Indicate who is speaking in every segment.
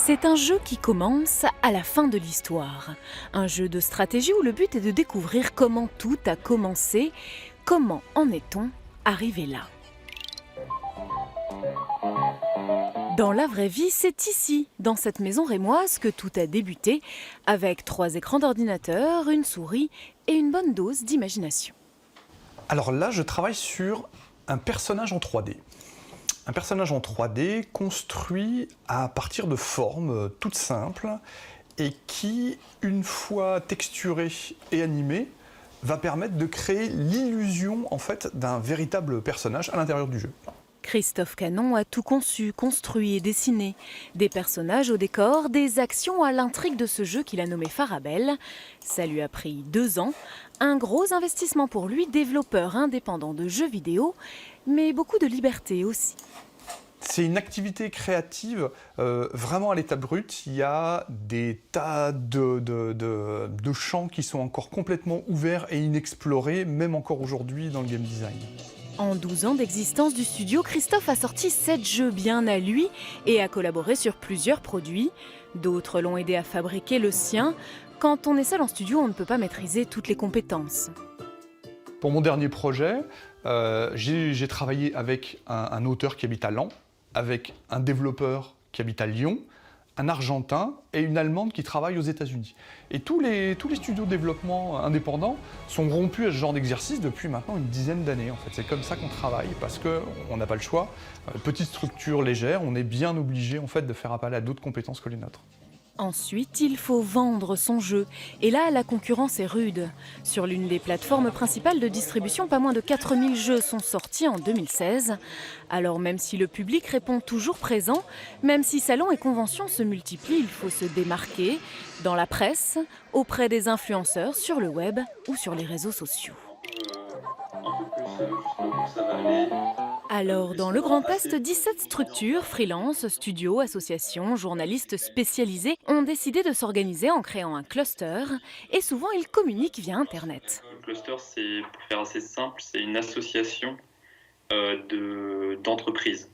Speaker 1: C'est un jeu qui commence à la fin de l'histoire. Un jeu de stratégie où le but est de découvrir comment tout a commencé, comment en est-on arrivé là. Dans la vraie vie, c'est ici, dans cette maison rémoise, que tout a débuté, avec 3 écrans d'ordinateur, une souris et une bonne dose d'imagination.
Speaker 2: Alors là, je travaille sur un personnage en 3D. Un personnage en 3D construit à partir de formes toutes simples et qui, une fois texturé et animé, va permettre de créer l'illusion en fait, d'un véritable personnage à l'intérieur du jeu.
Speaker 1: Christophe Canon a tout conçu, construit et dessiné. Des personnages au décor, des actions à l'intrigue de ce jeu qu'il a nommé Farabelle. Ça lui a pris 2 ans. Un gros investissement pour lui, développeur indépendant de jeux vidéo, mais beaucoup de liberté aussi.
Speaker 2: C'est une activité créative vraiment à l'état brut. Il y a des tas de champs qui sont encore complètement ouverts et inexplorés, même encore aujourd'hui dans le game design.
Speaker 1: En 12 ans d'existence du studio, Christophe a sorti 7 jeux bien à lui et a collaboré sur plusieurs produits. D'autres l'ont aidé à fabriquer le sien. Quand on est seul en studio, on ne peut pas maîtriser toutes les compétences.
Speaker 2: Pour mon dernier projet, j'ai travaillé avec un auteur qui habite à Laon, avec un développeur qui habite à Lyon, un Argentin et une Allemande qui travaillent aux États-Unis. Et tous les studios de développement indépendants sont rompus à ce genre d'exercice depuis maintenant une dizaine d'années. En fait. C'est comme ça qu'on travaille parce qu'on n'a pas le choix. Petite structure légère, on est bien obligé en fait, de faire appel à d'autres compétences que les nôtres.
Speaker 1: Ensuite, il faut vendre son jeu. Et là, la concurrence est rude. Sur l'une des plateformes principales de distribution, pas moins de 4000 jeux sont sortis en 2016. Alors même si le public répond toujours présent, même si salons et conventions se multiplient, il faut se démarquer dans la presse, auprès des influenceurs, sur le web ou sur les réseaux sociaux. Alors, dans le Grand Est, 17 structures, freelance, studios, associations, journalistes spécialisés ont décidé de s'organiser en créant un cluster et souvent ils communiquent via Internet.
Speaker 3: Le cluster, c'est, pour faire assez simple, c'est une association d'entreprises.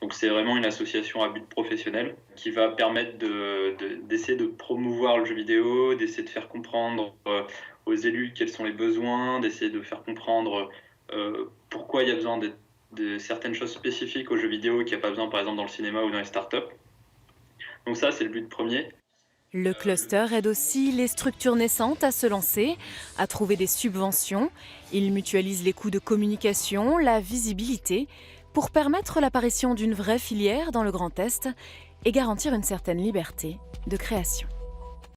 Speaker 3: Donc c'est vraiment une association à but professionnel qui va permettre d'essayer de promouvoir le jeu vidéo, d'essayer de faire comprendre aux élus quels sont les besoins, d'essayer de faire comprendre pourquoi il y a besoin de certaines choses spécifiques aux jeux vidéo qu'il n'y a pas besoin par exemple dans le cinéma ou dans les startups. Donc ça, c'est le but premier.
Speaker 1: Le cluster aide aussi les structures naissantes à se lancer, à trouver des subventions. Il mutualise les coûts de communication, la visibilité, pour permettre l'apparition d'une vraie filière dans le Grand Est et garantir une certaine liberté de création.